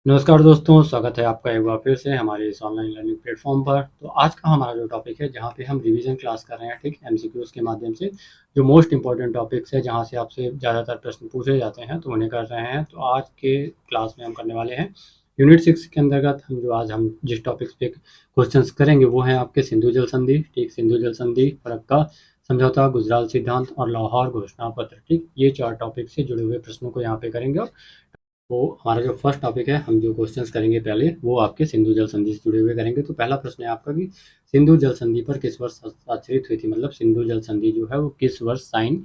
नमस्कार दोस्तों, स्वागत है आपका एक बार फिर से हमारे इस ऑनलाइन लर्निंग प्लेटफॉर्म पर। तो आज का हमारा जो टॉपिक है, जहाँ पे हम रिवीजन क्लास कर रहे हैं, ठीक, एमसीक्यूज के माध्यम से जो मोस्ट इंपॉर्टेंट टॉपिक्स है, जहाँ से आपसे ज़्यादातर प्रश्न पूछे जाते हैं, तो उन्हें कर रहे हैं। तो आज के क्लास में हम करने वाले हैं यूनिट 6 के अंतर्गत हम जिस टॉपिक्स पे क्वेश्चंस करेंगे वो है आपके सिंधु जल संधि, ठीक, सिंधु जल संधि, फरक्का समझौता, गुजराल सिद्धांत और लाहौर घोषणा पत्र, ठीक, ये 4 टॉपिक से जुड़े हुए प्रश्नों को यहाँ पे करेंगे। तो हमारा जो फर्स्ट टॉपिक है, हम जो क्वेश्चंस करेंगे पहले, वो आपके सिंधु जल संधि से जुड़े हुए करेंगे। तो पहला प्रश्न है आपका कि सिंधु जल संधि पर किस वर्ष हस्ताक्षरित हुई थी, मतलब सिंधु जल संधि जो है वो किस वर्ष साइन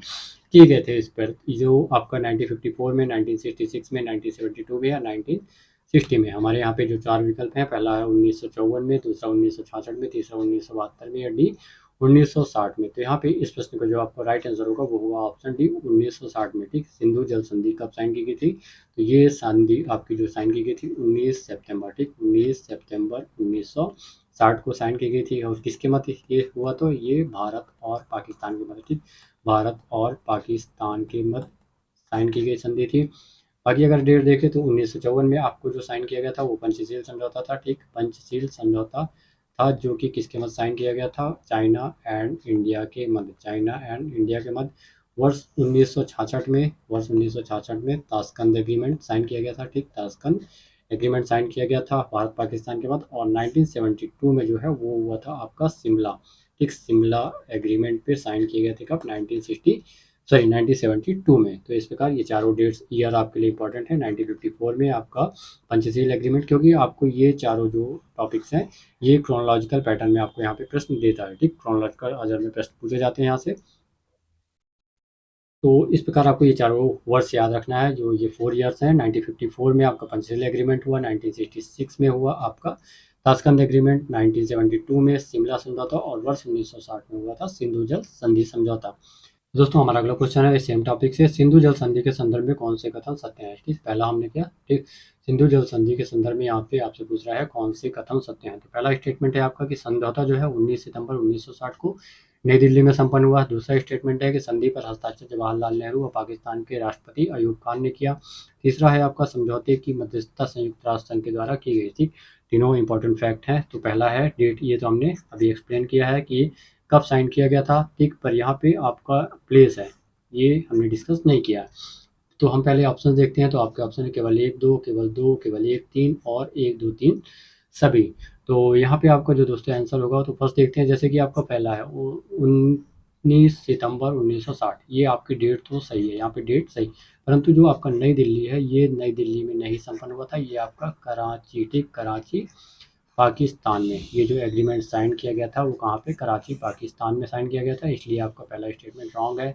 किए गए थे इस पर, जो आपका 1954 में, 1966 में, 1972 में या 1960 में। हमारे यहाँ पे जो 4 विकल्प हैं, पहला है 1954 में, दूसरा 1966 में, तीसरा 1972 में या डी 1960 में। तो यहाँ पे इस प्रश्न का जो आपका राइट आंसर होगा वो होगा ऑप्शन डी 1960 में, ठीक। सिंधु जल संधि कब साइन की गई थी? तो ये संधि आपकी जो साइन की गई थी 19 सितंबर, ठीक, 19 सितंबर 1960 को साइन की गई थी। और किसके मध्य ये हुआ? तो ये भारत और पाकिस्तान के मध्य, ठीक, भारत और पाकिस्तान के मध्य साइन की गई संधि थी। बाकी अगर डेट देखें तो 1954 में आपको जो साइन किया गया था वो पंचशील समझौता था, ठीक, पंचशील समझौता था, जो कि किसके मध्य साइन किया गया था? चाइना एंड इंडिया के मध्य, चाइना एंड इंडिया के मध्य। वर्ष 1966 में ताशकंद एग्रीमेंट साइन किया गया था, ठीक, ताशकंद एग्रीमेंट साइन किया गया था भारत पाकिस्तान के मध्य। और 1972 में जो है वो हुआ था आपका शिमला, ठीक, शिमला एग्रीमेंट पे साइन किए गए थे कब? 1972 में। तो इस प्रकार ये चारों डेट्स ईयर आपके लिए इंपॉर्टेंट है। 1954 में आपका पंचशील एग्रीमेंट, क्योंकि आपको ये चारों जो टॉपिक्स हैं ये क्रोनोलॉजिकल पैटर्न में आपको यहाँ पे प्रश्न देता है, ठीक, क्रोनोलॉजिकल ऑर्डर में प्रश्न पूछे जाते हैं यहाँ से। तो इस प्रकार आपको ये चारों वर्ष याद रखना है, जो ये 4 ईयर्स हैं। 1954 में आपका पंचशील एग्रीमेंट हुआ, 1966 में हुआ आपका ताशकंद एग्रीमेंट, 1972 में शिमला समझौता और वर्ष 1960 में हुआ था सिंधु जल संधि समझौता। दोस्तों हमारा अगला क्वेश्चन है सेम टॉपिक से, सिंधु जल संधि के संदर्भ में कौन से कथन सत्य हैं? ठीक, पहला हमने किया, ठीक, सिंधु जल संधि के संदर्भ में यहाँ पे आपसे पूछ रहा है कौन से कथन सत्य हैं। तो पहला स्टेटमेंट है आपका कि समझौता जो है 19 सितंबर 1960 को नई दिल्ली में संपन्न हुआ। दूसरा स्टेटमेंट है कि संधि पर हस्ताक्षर जवाहरलाल नेहरू और पाकिस्तान के राष्ट्रपति अयूब खान ने किया। तीसरा है आपका समझौते की मध्यस्थता संयुक्त राष्ट्र संघ के द्वारा की गई थी। तीनों इंपॉर्टेंट फैक्ट हैं। तो पहला है डेट, ये तो हमने अभी एक्सप्लेन किया है कि कब साइन किया गया था, ठीक, पर यहाँ पे आपका प्लेस है, ये हमने डिस्कस नहीं किया। तो हम पहले ऑप्शन देखते हैं। तो आपके ऑप्शन है केवल 1 2, केवल 2, केवल 1 3 और 1 2 3 सभी। तो यहाँ पे आपका जो दोस्तों आंसर होगा, तो फर्स्ट देखते हैं। जैसे कि आपका पहला है 19 सितंबर 1960, ये आपकी डेट तो सही है, यहाँ पे डेट सही, परंतु जो आपका नई दिल्ली है, ये नई दिल्ली में नहीं संपन्न हुआ था, ये आपका कराची, ठीक, कराची पाकिस्तान में। ये जो एग्रीमेंट साइन किया गया था वो कहाँ पे? कराची पाकिस्तान में साइन किया गया था, इसलिए आपका पहला स्टेटमेंट रॉन्ग है।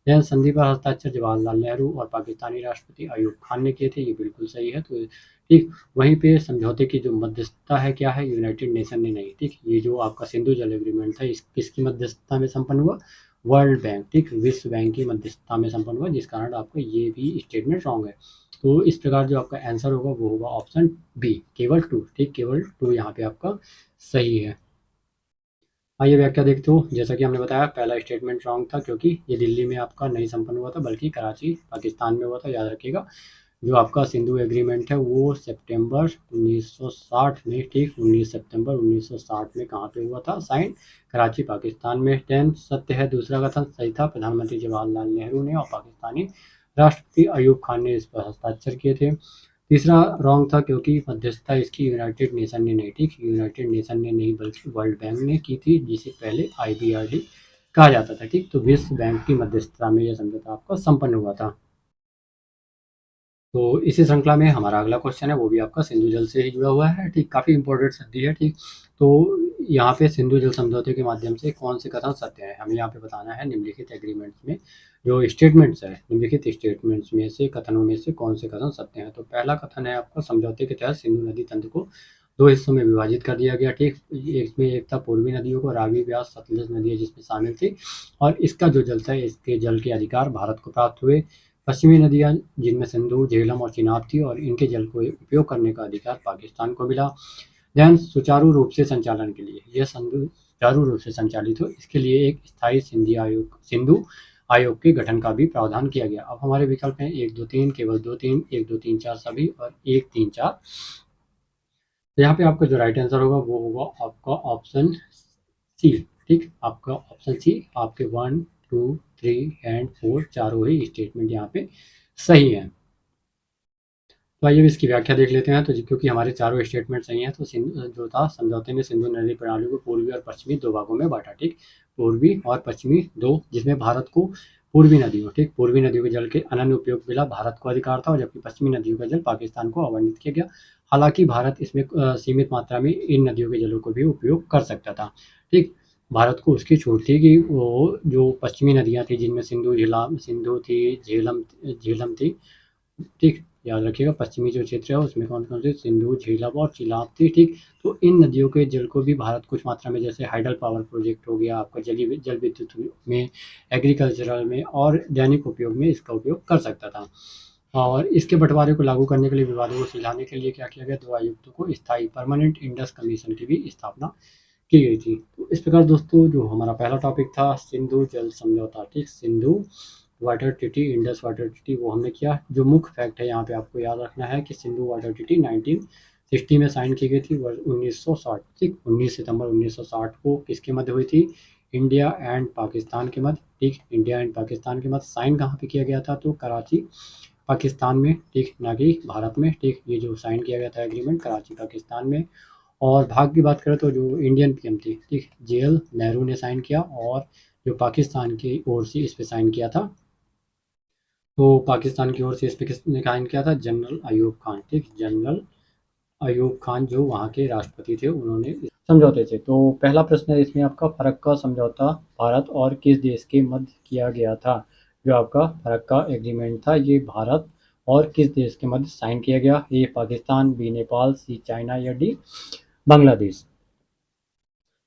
जैन संधि पर हस्ताक्षर जवाहरलाल नेहरू और पाकिस्तानी राष्ट्रपति अयूब खान ने किए थे, ये बिल्कुल सही है। तो ठीक, वहीं पे समझौते की जो मध्यस्थता है क्या है? यूनाइटेड नेशन ने नहीं, ठीक, ये जो आपका सिंधु जल एग्रीमेंट था, इस किसकी मध्यस्थता में संपन्न हुआ? वर्ल्ड बैंक, ठीक, विश्व बैंक की मध्यस्थता में संपन्न हुआ, जिस कारण आपका ये भी स्टेटमेंट रॉन्ग है। तो इस प्रकार जो आपका आंसर होगा वो होगा ऑप्शन बी, केवल 2, ठीक, केवल 2 यहाँ पे आपका सही है। आइए व्याख्या देखते हो। जैसा कि हमने बताया, पहला स्टेटमेंट रॉन्ग था, क्योंकि ये दिल्ली में आपका नहीं संपन्न हुआ था, बल्कि कराची पाकिस्तान में हुआ था, याद रखिएगा। जो आपका सिंधु एग्रीमेंट है वो सितंबर 1960 में, ठीक, 19 सितंबर 1960 में कहाँ पे हुआ था साइन? कराची पाकिस्तान में। 10 सत्य है, दूसरा कथन सही था, प्रधानमंत्री जवाहरलाल नेहरू ने और पाकिस्तानी राष्ट्रपति अयूब खान ने इस पर हस्ताक्षर किए थे। तीसरा रॉन्ग था, क्योंकि मध्यस्थता इसकी यूनाइटेड नेशन ने नहीं, ठीक, यूनाइटेड नेशन ने नहीं बल्कि वर्ल्ड बैंक ने की थी, जिसे पहले IBRD कहा जाता था, ठीक। तो विश्व बैंक की मध्यस्थता में यह समझौता आपका संपन्न हुआ था। तो इसी श्रृंखला में हमारा अगला क्वेश्चन है, वो भी आपका सिंधु जल से ही जुड़ा हुआ है, ठीक, काफ़ी इंपॉर्टेंट संधि है, ठीक। तो यहाँ पे सिंधु जल समझौते के माध्यम से कौन से कथन सत्य है, हमें यहाँ पे बताना है। निम्नलिखित एग्रीमेंट्स में जो स्टेटमेंट्स है, निम्नलिखित स्टेटमेंट्स में से कथनों में से कौन से कथन सत्य हैं? तो पहला कथन है आपका, समझौते के तहत सिंधु नदी तंत्र को 2 हिस्सों में विभाजित कर दिया गया, ठीक। इसमें एक था पूर्वी नदियों को, रावी, ब्यास, सतलज नदियाँ जिसमें शामिल थी, और इसका जो जल था, इसके जल के अधिकार भारत को प्राप्त हुए। पश्चिमी नदियाँ जिनमें सिंधु, झेलम और चिनाब थी, और इनके जल को उपयोग करने का अधिकार पाकिस्तान को मिला। ध्यान, सुचारू रूप से संचालन के लिए, यह सिंधु सुचारू रूप से संचालित हो, इसके लिए एक स्थायी सिंधु आयोग के गठन का भी प्रावधान किया गया। अब हमारे विकल्प हैं 1, 2, 3, केवल 2, 3, 1, 2, 3, 4 सभी और 1, 3, 4। तो यहाँ पे आपका जो राइट आंसर होगा वो होगा आपका ऑप्शन सी। ठीक, आपका ऑप्शन सी, आपके 1, 2, 3 एंड 4 चारों ही स्टेटमेंट यहाँ पे सही है। तो आइए इसकी व्याख्या देख लेते हैं। तो क्योंकि हमारे चारों स्टेटमेंट सही हैं, तो जो था समझौते ने सिंधु नदी प्रणाली को पूर्वी और पश्चिमी दो भागों में बांटा। ठीक, पूर्वी और पश्चिमी दो, जिसमें भारत को पूर्वी नदियों, ठीक, पूर्वी नदियों के जल के अनन्य उपयोग मिला, भारत को अधिकार था, और जबकि पश्चिमी नदियों का जल पाकिस्तान को आवंटित किया गया। हालांकि भारत इसमें सीमित मात्रा में इन नदियों के जलों को भी उपयोग कर सकता था। ठीक, भारत को उसकी छूट थी कि वो जो पश्चिमी नदियाँ थी, जिनमें सिंधु थी, झेलम थी। ठीक, याद रखिएगा पश्चिमी जो क्षेत्र है उसमें कौन कौन से, सिंधु, झेलम और चिनाब थी। ठीक, तो इन नदियों के जल को भी भारत कुछ मात्रा में, जैसे हाइडल पावर प्रोजेक्ट हो गया आपका, जल विद्युत में, एग्रीकल्चरल में और दैनिक उपयोग में इसका उपयोग कर सकता था। और इसके बंटवारे को लागू करने के लिए, विवादों को सुलझाने के लिए क्या किया गया, दो आयुक्तों को स्थायी परमानेंट इंडस कमीशन की भी स्थापना की गई थी। तो इस प्रकार दोस्तों जो हमारा पहला टॉपिक था सिंधु जल समझौता, ठीक, Sindhu water treaty, Indus water treaty, वो हमने किया। जो मुख्य फैक्ट है यहाँ पे आपको याद रखना है कि सिंधु वाटर ट्रीटी 1960 में साइन की गई थी, वर्ष 1960। ठीक, 19 सितंबर 1960 को किसके मध्य हुई थी, इंडिया एंड पाकिस्तान के मध्य। ठीक, इंडिया एंड पाकिस्तान के मध्य। साइन कहाँ पे किया गया था, तो कराची पाकिस्तान में, ठीक, ना कि भारत में। ठीक, ये जो साइन किया गया था एग्रीमेंट कराची पाकिस्तान में। और भाग की बात करें तो जो इंडियन पीएम थी, ठीक, जेएल नेहरू ने साइन किया, और जो पाकिस्तान की ओर से इस पे साइन किया था, तो पाकिस्तान की ओर से इस पे किसने साइन किया था, जनरल अयूब खान। ठीक, जनरल अयूब खान जो वहाँ के राष्ट्रपति थे, उन्होंने समझौते थे। तो पहला प्रश्न है इसमें आपका, फरक्का का समझौता भारत और किस देश के मध्य किया गया था। जो आपका फरक्का का एग्रीमेंट था, ये भारत और किस देश के मध्य साइन किया गया, ए पाकिस्तान, बी नेपाल, सी चाइना या डी बांग्लादेश।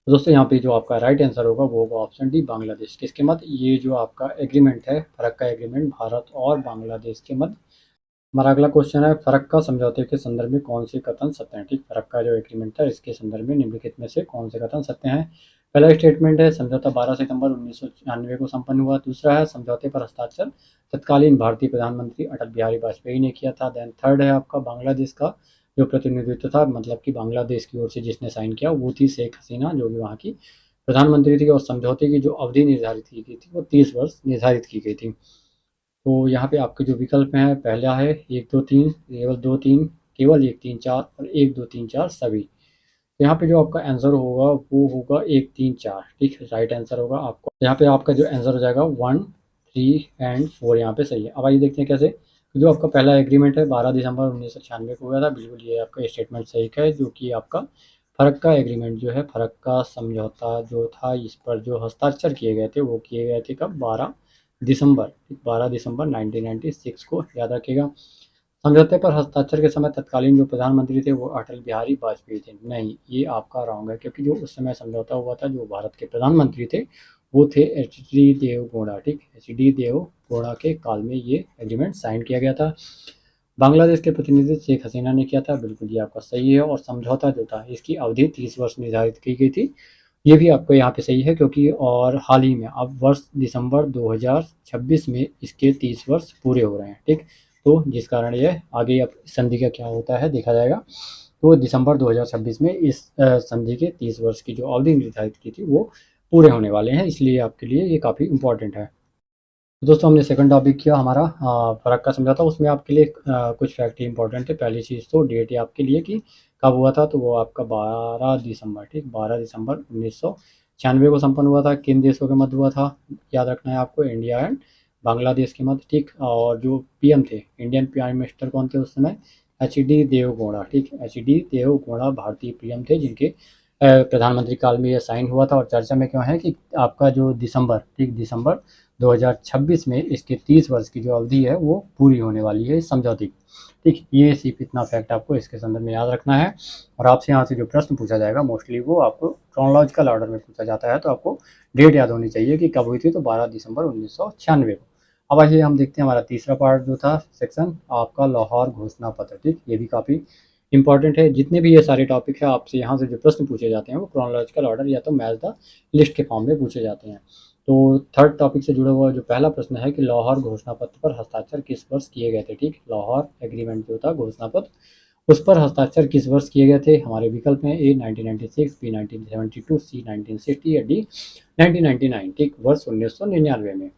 तो दोस्तों यहाँ पे जो आपका राइट आंसर होगा वो होगा ऑप्शन डी, बांग्लादेश। किसके मध्य, ये जो आपका एग्रीमेंट है फरक्का एग्रीमेंट, भारत और बांग्लादेश के मध्य। हमारा अगला क्वेश्चन है, फरक्का समझौते के संदर्भ में कौन से कथन सत्य हैं। ठीक, फरक्का जो एग्रीमेंट था इसके संदर्भ में निम्नलिखित में से कौन से कथन सत्य हैं। पहला स्टेटमेंट है, समझौता 12 सितंबर 1996 को संपन्न हुआ। दूसरा है, समझौते पर हस्ताक्षर तत्कालीन भारतीय प्रधानमंत्री अटल बिहारी वाजपेयी ने किया था। देन थर्ड है आपका, बांग्लादेश का जो प्रतिनिधित्व था, मतलब कि बांग्लादेश की ओर से जिसने साइन किया वो थी शेख हसीना, जो कि वहाँ की प्रधानमंत्री थी। और समझौते की जो अवधि निर्धारित की गई थी वो 30 वर्ष निर्धारित की गई थी। तो यहाँ पे आपके जो विकल्प हैं, पहला है 1, 2, 3, केवल 2, 3, केवल 1, 3, 4 और 1, 2, 3, 4 सभी। तो यहाँ पे जो आपका आंसर होगा वो होगा 1, 3, 4। ठीक है, राइट आंसर होगा आपको। यहाँ पे आपका जो आंसर हो जाएगा 1, 3 एंड 4 यहाँ पे सही है। अब आइए देखते हैं कैसे। तो जो आपका पहला एग्रीमेंट है 12 दिसंबर 1996 को हुआ था, बिल्कुल ये आपका स्टेटमेंट सही है, जो कि आपका फरक्का एग्रीमेंट जो है, फरक्का समझौता जो था, इस पर जो हस्ताक्षर किए गए थे वो किए गए थे कब, 12 दिसंबर, 12 दिसंबर 1996 को, याद रखिएगा। समझौते पर हस्ताक्षर के समय तत्कालीन जो प्रधानमंत्री थे वो अटल बिहारी वाजपेयी थे। नहीं, ये आपका रॉन्ग है, क्योंकि जो उस समय समझौता हुआ था, जो भारत के प्रधानमंत्री थे वो थे एच.डी. देवगौड़ा। ठीक, एच.डी. देवगौड़ा के काल में ये एग्रीमेंट साइन किया गया था। बांग्लादेश के प्रतिनिधित्व शेख हसीना ने किया था, बिल्कुल ये आपका सही है। और समझौता जो था इसकी अवधि 30 वर्ष निर्धारित की गई थी, ये भी आपको यहाँ पे सही है, क्योंकि और हाल ही में अब वर्ष दिसंबर 2026 में इसके 30 वर्ष पूरे हो रहे हैं। ठीक, तो जिस कारण यह आगे अब संधि का क्या होता है देखा जाएगा। तो दिसंबर 2026 में इस संधि के 30 वर्ष की जो अवधि निर्धारित की थी वो पूरे होने वाले हैं, इसलिए आपके लिए ये काफ़ी इंपॉर्टेंट है। तो दोस्तों हमने सेकंड टॉपिक किया हमारा फर्क का समझौता। उसमें आपके लिए कुछ फैक्ट इंपॉर्टेंट है। पहली चीज़ तो डेट है आपके लिए कि कब हुआ था, तो वो आपका 12 दिसंबर, ठीक, 12 दिसंबर 1996 को संपन्न हुआ था। किन देशों के मध्य हुआ था, याद रखना है आपको, इंडिया एंड बांग्लादेश के मध्य। ठीक, और जो पीएम थे, इंडियन प्राइम मिनिस्टर कौन थे उस समय, एच.डी. देवगौड़ा। ठीक, एच.डी. देवगौड़ा भारतीय पीएम थे, जिनके प्रधानमंत्री काल में यह साइन हुआ था। और चर्चा में क्यों है कि आपका जो दिसंबर, ठीक, दिसंबर 2026 में इसके 30 वर्ष की जो अवधि है वो पूरी होने वाली है इस समझौते की। ठीक, ये सिर्फ इतना फैक्ट आपको इसके संदर्भ में याद रखना है। और आपसे यहाँ से जो प्रश्न पूछा जाएगा मोस्टली वो आपको क्रोनोलॉजिकल ऑर्डर में पूछा जाता है, तो आपको डेट याद होनी चाहिए कि कब हुई थी, तो 12 दिसंबर 1996 को। अब आइए हम देखते हैं हमारा तीसरा पार्ट जो था सेक्शन आपका लाहौर घोषणा पत्र। ठीक, ये भी काफ़ी इंपॉर्टेंट है। जितने भी ये सारे टॉपिक है आपसे यहाँ से जो प्रश्न पूछे जाते हैं वो क्रोनोलॉजिकल ऑर्डर या तो मैच द लिस्ट के फॉर्म में पूछे जाते हैं। तो थर्ड टॉपिक से जुड़ा हुआ जो पहला प्रश्न है कि लाहौर घोषणा पत्र पर हस्ताक्षर किस वर्ष किए गए थे। ठीक, लाहौर एग्रीमेंट जो था घोषणा पत्र, उस पर हस्ताक्षर किस वर्ष किए गए थे। हमारे विकल्प हैं ए 1996, बी 1972, सी 1960 या डी 1999। ठीक, वर्ष 1999 में।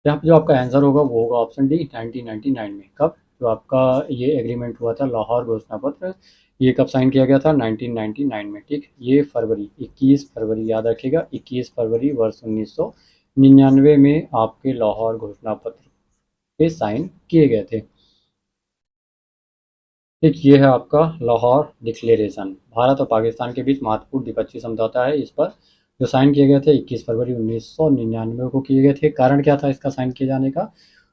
यहाँ पे जो आपका आंसर होगा वो होगा ऑप्शन डी 1999 में। कब जो आपका ये एग्रीमेंट हुआ था लाहौर घोषणा पत्र, ये कब साइन किया गया था 1999 में। ठीक, ये फरवरी 21 फरवरी याद रखिएगा, 21 फरवरी वर्ष 1999 में आपके लाहौर घोषणा पत्र पे साइन किए गए थे। ठीक, ये है आपका लाहौर डिक्लेरेशन। भारत और पाकिस्तान के बीच महत्वपूर्ण द्विपक्षीय समझौता है। इस पर जो साइन किए गए थे 21 फरवरी 1999 को किए गए थे। कारण क्या था इसका साइन किए जाने का,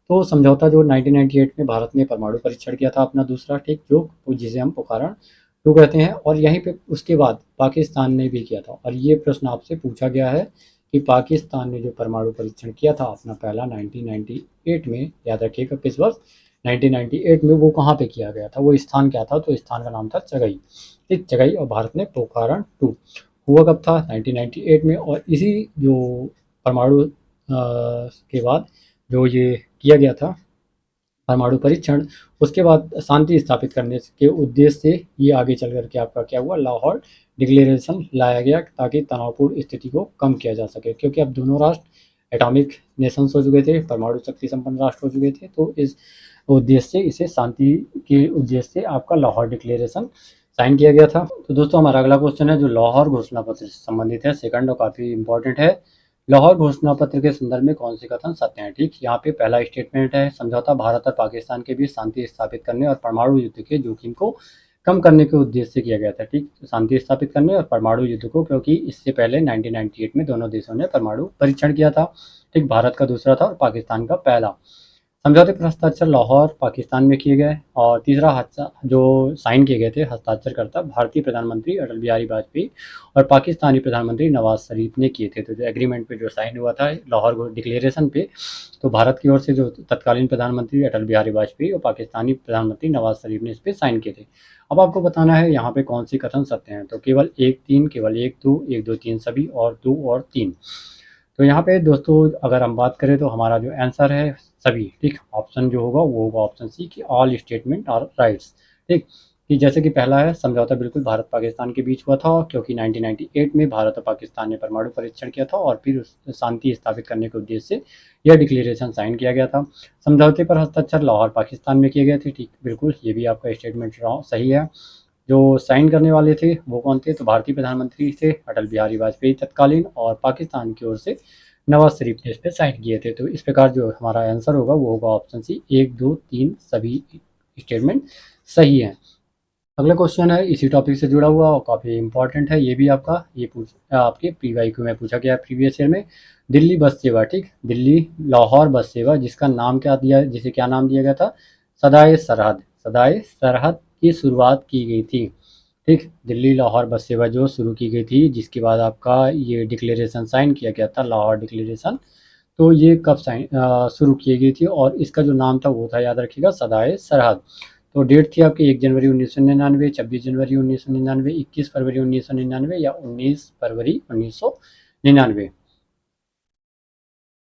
तो समझौता जो 1998 में भारत ने परमाणु परीक्षण किया था अपना दूसरा, ठीक, जो जिसे हम पोखरण 2 कहते हैं, और यहीं पे उसके बाद पाकिस्तान ने भी किया था। और ये प्रश्न आपसे पूछा गया है कि पाकिस्तान ने जो परमाणु परीक्षण किया था अपना पहला 1998 में, याद रखिएगा किस वर्ष 1998 में, वो कहाँ पे किया गया था, वो स्थान क्या था, तो स्थान का नाम था चगई। ठीक, चगई, और भारत ने पोखरण 2 हुआ कब था 1998 में। और इसी जो परमाणु के बाद जो ये किया गया था परमाणु परीक्षण, उसके बाद शांति स्थापित करने के उद्देश्य से ये आगे चल करके आपका क्या हुआ, लाहौर डिक्लेरेशन लाया गया ताकि तनावपूर्ण स्थिति को कम किया जा सके। क्योंकि अब दोनों राष्ट्र एटॉमिक नेशंस हो चुके थे, परमाणु शक्ति संपन्न राष्ट्र हो चुके थे, तो इस उद्देश्य से, इसे शांति के उद्देश्य से आपका लाहौर डिक्लेरेशन साइन किया गया था। तो दोस्तों हमारा अगला क्वेश्चन है जो लाहौर घोषणा पत्र से संबंधित है, सेकंड, और काफ़ी इंपॉर्टेंट है। लाहौर घोषणा पत्र के संदर्भ में कौन से कथन सत्य हैं। ठीक, यहाँ पे पहला स्टेटमेंट है, समझौता भारत और पाकिस्तान के बीच शांति स्थापित करने और परमाणु युद्ध के जोखिम को कम करने के उद्देश्य से किया गया था। ठीक, शांति स्थापित करने और परमाणु युद्ध को, क्योंकि इससे पहले 1998 में दोनों देशों ने परमाणु परीक्षण किया था। ठीक, भारत का दूसरा था और पाकिस्तान का पहला। समझौते पर हस्ताक्षर लाहौर पाकिस्तान में किए गए। और तीसरा जो साइन किए गए थे हस्ताक्षरकर्ता भारतीय प्रधानमंत्री अटल बिहारी वाजपेयी और पाकिस्तानी प्रधानमंत्री नवाज शरीफ ने किए थे। तो जो एग्रीमेंट पे जो साइन हुआ था लाहौर डिक्लेरेशन पे, तो भारत की ओर से जो तत्कालीन प्रधानमंत्री अटल बिहारी वाजपेयी और पाकिस्तानी प्रधानमंत्री नवाज शरीफ ने इस पर साइन किए थे। अब आपको बताना है यहाँ पे कौन सी कथन सत्य हैं। तो केवल 1 3, केवल 1 2, 1 2 3 सभी, और 2 और 3। तो यहाँ पे दोस्तों अगर हम बात करें तो हमारा जो आंसर है सभी। ठीक, ऑप्शन जो होगा वो होगा ऑप्शन सी कि ऑल स्टेटमेंट आर राइट्स। ठीक, कि जैसे कि पहला है, समझौता बिल्कुल भारत पाकिस्तान के बीच हुआ था, क्योंकि 1998 में भारत और पाकिस्तान ने परमाणु परीक्षण किया था और फिर शांति स्थापित करने के उद्देश्य से यह डिक्लेरेशन साइन किया गया था। समझौते पर हस्ताक्षर लाहौर पाकिस्तान में किए गए थे। ठीक, बिल्कुल, ये भी आपका स्टेटमेंट सही है। जो साइन करने वाले थे वो कौन थे, तो भारतीय प्रधानमंत्री थे अटल बिहारी वाजपेयी तत्कालीन, और पाकिस्तान की ओर से नवाज शरीफ ने इस पर साइन किए थे। तो इस प्रकार जो हमारा आंसर होगा वो होगा ऑप्शन सी 1 2 3 सभी स्टेटमेंट सही है। अगला क्वेश्चन है इसी टॉपिक से जुड़ा हुआ और काफ़ी इंपॉर्टेंट है, ये भी आपका आपके PYQ में पूछा गया है प्रीवियस ईयर में। दिल्ली बस सेवा, ठीक, दिल्ली लाहौर बस सेवा, जिसका नाम क्या दिया, जिसे क्या नाम दिया गया था, सदाए सरहद, सदाए सरहद की शुरुआत की गई थी। ठीक, दिल्ली लाहौर बस सेवा जो शुरू की गई थी, जिसके बाद आपका ये डिक्लेरेशन साइन किया गया था लाहौर डिक्लेरेशन। तो ये कब शुरू की गई थी, और इसका जो नाम था वो था, याद रखिएगा, सदाए सरहद। तो डेट थी आपकी 1 जनवरी 1999, 26 जनवरी 1999, 21 फरवरी 1999 या 19 फरवरी 1999।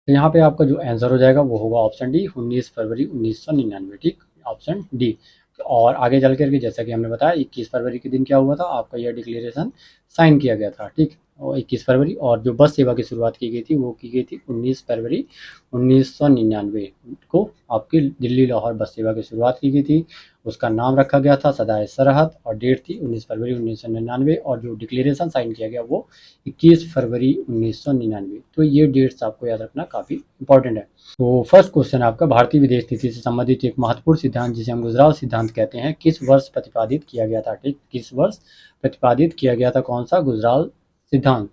तो यहाँ पे आपका जो आंसर हो जाएगा वो होगा ऑप्शन डी 19 फरवरी 1999। ठीक, ऑप्शन डी। और आगे चल करके जैसा कि हमने बताया 21 फरवरी के दिन क्या हुआ था, आपका यह डिक्लेरेशन साइन किया गया था। ठीक, और 21 फरवरी, और जो बस सेवा की शुरुआत की गई थी वो की गई थी 19 फरवरी 1999 को आपकी दिल्ली लाहौर बस सेवा की शुरुआत की गई थी। उसका नाम रखा गया था सदाए सरहद, और डेट थी 19 फरवरी 1999, और जो डिक्लेरेशन साइन किया गया वो 21 फरवरी 1999। तो ये डेट्स आपको याद रखना काफ़ी इंपॉर्टेंट है। तो फर्स्ट क्वेश्चन आपका, भारतीय विदेश नीति से संबंधित एक महत्वपूर्ण सिद्धांत जिसे हम गुजराल सिद्धांत कहते हैं किस वर्ष प्रतिपादित किया गया था। ठीक, किस वर्ष प्रतिपादित किया गया था, कौन सा गुजराल सिद्धांत।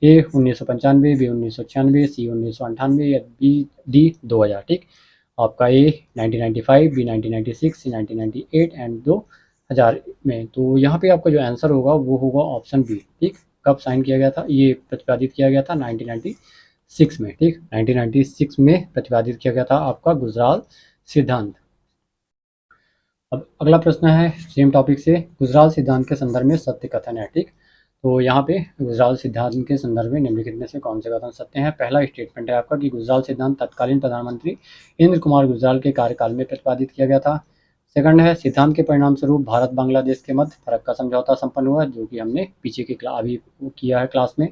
ए 1995, बी 1996, सी 1998 या बी डी 2000। ठीक, आपका ए 1995, बी 1996, सी 1998 एंड 2000 में। तो यहाँ पे आपका जो आंसर होगा वो होगा ऑप्शन बी। ठीक, कब साइन किया गया था, ये प्रतिपादित किया गया था 1996 में। ठीक, 1996 में प्रतिपादित किया गया था आपका गुजराल सिद्धांत। अब अगला प्रश्न है सेम टॉपिक से, गुजराल सिद्धांत के संदर्भ में सत्य कथन है। ठीक, तो यहाँ पे गुजराल सिद्धांत के संदर्भ में निम्नलिखित में से कौन से कथन सत्य हैं। पहला स्टेटमेंट है आपका कि गुजराल सिद्धांत तत्कालीन प्रधानमंत्री इंद्र कुमार गुजराल के कार्यकाल में प्रतिपादित किया गया था। सेकंड है, सिद्धांत के परिणाम स्वरूप भारत बांग्लादेश के मध्य फर्क का समझौता संपन्न हुआ, जो कि हमने पीछे की अभी किया है क्लास में।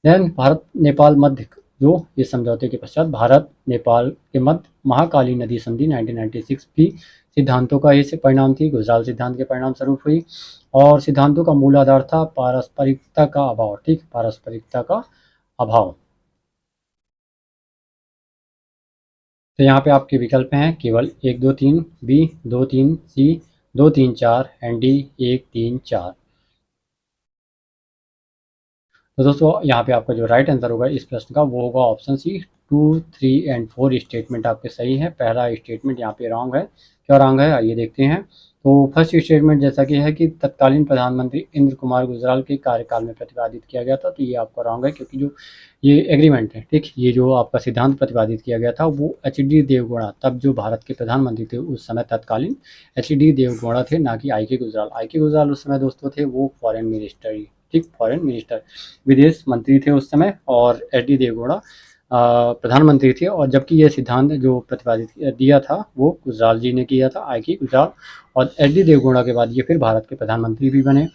देन भारत नेपाल मध्य जो इस समझौते के पश्चात भारत नेपाल के मध्य महाकाली नदी संधि 1996 भी सिद्धांतों का ही परिणाम थी, गुजराल सिद्धांत के परिणाम स्वरूप हुई। और सिद्धांतों का मूल आधार था पारस्परिकता का अभाव, ठीक, पारस्परिकता का अभाव। तो यहाँ पे आपके विकल्प हैं केवल 1 2 3, बी 2 3, सी 2 3 4 एंड डी 1 3 4। तो दोस्तों यहाँ पे आपका जो राइट आंसर होगा इस प्रश्न का वो होगा ऑप्शन सी। 2 3 एंड 4 स्टेटमेंट आपके सही है। पहला स्टेटमेंट यहाँ पे रॉन्ग है। क्या रॉन्ग है आइए देखते हैं। तो फर्स्ट स्टेटमेंट जैसा कि है कि तत्कालीन प्रधानमंत्री इंद्र कुमार गुजराल के कार्यकाल में प्रतिपादित किया गया था, तो ये आपका रॉन्ग है, क्योंकि जो ये एग्रीमेंट है, ठीक, ये जो आपका सिद्धांत प्रतिपादित किया गया था वो एच.डी. देवगौड़ा, तब जो भारत के प्रधानमंत्री थे उस समय तत्कालीन एच.डी. देवगौड़ा थे, ना कि आई.के. गुजराल। आई.के. गुजराल उस समय दोस्तों थे वो फॉरेन मिनिस्टर, ठीक, फॉरेन मिनिस्टर, विदेश मंत्री थे उस समय, और एच.डी. देवगौड़ा प्रधानमंत्री थे। और जबकि ये सिद्धांत जो प्रतिपादित दिया था वो गुजराल जी ने किया था, आई.के. गुजराल, और एच.डी. देवगौड़ा के बाद ये फिर भारत के प्रधानमंत्री भी बने।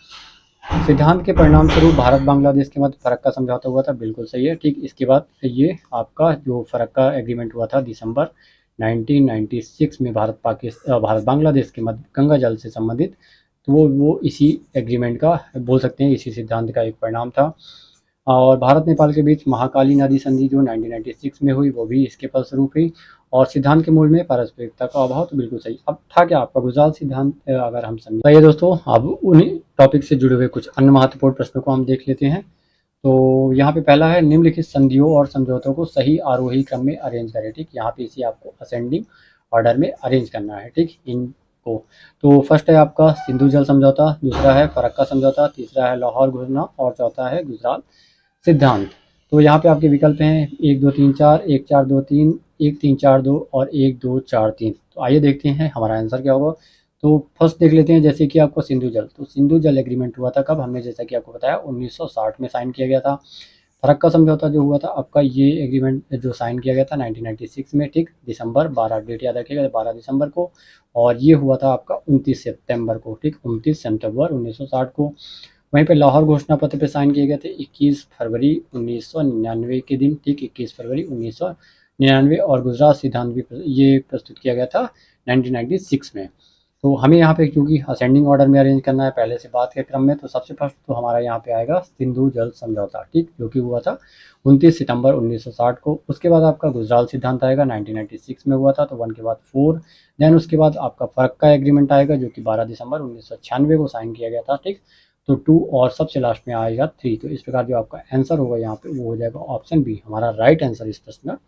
सिद्धांत के परिणाम स्वरूप भारत बांग्लादेश के मध्य फर्क का समझौता हुआ था, बिल्कुल सही है, ठीक। इसके बाद ये आपका जो फर्क का एग्रीमेंट हुआ था दिसंबर 1996 में भारत बांग्लादेश के मध्य गंगा जल से संबंधित, तो वो इसी एग्रीमेंट का बोल सकते हैं, इसी सिद्धांत का एक परिणाम था। और भारत नेपाल के बीच महाकाली नदी संधि जो 1996 में हुई वो भी इसके फलस्वरूप हुई। और सिद्धांत के मूल में पारस्परिकता का अभाव, तो बिल्कुल सही। अब था क्या आपका गुजराल सिद्धांत, अगर हम समझें तो ये दोस्तों अब उन्हीं टॉपिक से जुड़े हुए कुछ अन्य महत्वपूर्ण प्रश्नों को हम देख लेते हैं। तो यहाँ पे पहला है, निम्नलिखित संधियों और समझौतों को सही आरोही क्रम में अरेंज करें, ठीक। यहाँ पे इसी आपको असेंडिंग ऑर्डर में अरेंज करना है, ठीक, इनको। तो फर्स्ट है आपका सिंधु जल समझौता, दूसरा है फरक्का समझौता, तीसरा है लाहौर घोषणा, और चौथा है गुजराल सिद्धांत। तो यहाँ पे आपके विकल्प हैं 1 2 3 4, 1 4 2 3, 1 3 4 2 और 1 2 4 3। तो आइए देखते हैं हमारा आंसर क्या होगा। तो फर्स्ट देख लेते हैं, जैसे कि आपको सिंधु जल, तो सिंधु जल एग्रीमेंट हुआ था कब, हमने जैसा कि आपको बताया 1960 में साइन किया गया था। फरक्का समझौता जो हुआ था आपका, ये एग्रीमेंट जो साइन किया गया था 1996 में, ठीक, दिसंबर 12, डेट याद रखिएगा 12 दिसंबर को। और ये हुआ था आपका 29 सितंबर को, ठीक, 29 सितंबर 1960 को। वहीं पे लाहौर घोषणा पत्र पे साइन किए गए थे 21 फरवरी 1999 के दिन, ठीक, 21 फरवरी 1999। और गुजरात सिद्धांत भी ये प्रस्तुत किया गया था 1996 में। तो हमें यहाँ पे क्योंकि असेंडिंग ऑर्डर में अरेंज करना है पहले से बात के क्रम में, तो सबसे फर्स्ट तो हमारा यहाँ पे आएगा सिंधु जल समझौता, ठीक, जो कि हुआ था 29 सितंबर 1960 को। उसके बाद आपका गुजराल सिद्धांत आएगा 1996 में हुआ था, तो 1 के बाद 4। देन उसके बाद आपका फरक्का एग्रीमेंट आएगा जो कि 12 दिसंबर 1996 को साइन किया गया था, ठीक। तो 2 और सबसे लास्ट में आएगा 3। तो इस प्रकार जो आपका आंसर होगा यहाँ पे वो हो जाएगा ऑप्शन बी। हमारा राइट आंसर इस प्रश्न का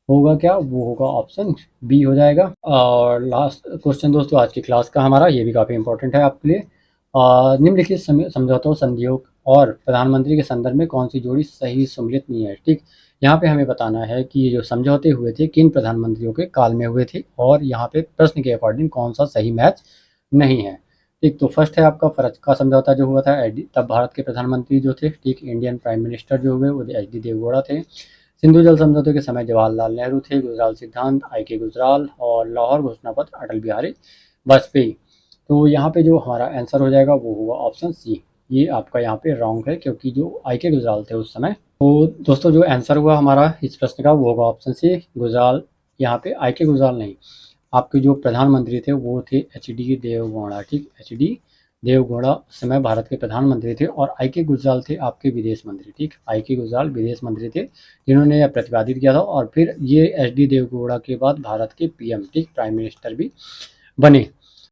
होगा क्या, वो होगा ऑप्शन बी हो जाएगा। और लास्ट क्वेश्चन दोस्तों आज की क्लास का हमारा, ये भी काफ़ी इंपॉर्टेंट है आपके लिए। निम्नलिखित समझौतों संधियों और प्रधानमंत्री के संदर्भ में कौन सी जोड़ी सही सम्मिलित नहीं है, ठीक। यहाँ पे हमें बताना है कि ये जो समझौते हुए थे किन प्रधानमंत्रियों के काल में हुए थे, और यहाँ पे प्रश्न के अकॉर्डिंग कौन सा सही मैच नहीं है, ठीक। तो फर्स्ट है आपका फरक्का समझौता जो हुआ था, तब भारत के प्रधानमंत्री जो थे, ठीक, इंडियन प्राइम मिनिस्टर जो हुए वो एच.डी. देवगौड़ा थे। सिंधु जल समझौते के समय जवाहरलाल नेहरू थे। गुजराल सिद्धांत आई.के. गुजराल, और लाहौर घोषणा पत्र अटल बिहारी वाजपेयी। तो यहाँ पे जो हमारा आंसर हो जाएगा वो होगा ऑप्शन सी। ये आपका यहाँ पे रॉन्ग है, क्योंकि जो आई.के. गुजराल थे उस समय। तो दोस्तों जो आंसर हुआ हमारा इस प्रश्न का वो होगा ऑप्शन सी, गुजराल। यहाँ पे आई.के. गुजराल नहीं, आपके जो प्रधानमंत्री थे वो थे एच.डी. देवगौड़ा, ठीक, एच.डी. देवगौड़ा उस समय भारत के प्रधानमंत्री थे, और आई.के. गुजराल थे आपके विदेश मंत्री, ठीक। आई.के. गुजराल विदेश मंत्री थे जिन्होंने यह प्रतिपादित किया था, और फिर ये एच.डी. देवगौड़ा के बाद भारत के पीएम, ठीक, प्राइम मिनिस्टर भी बने।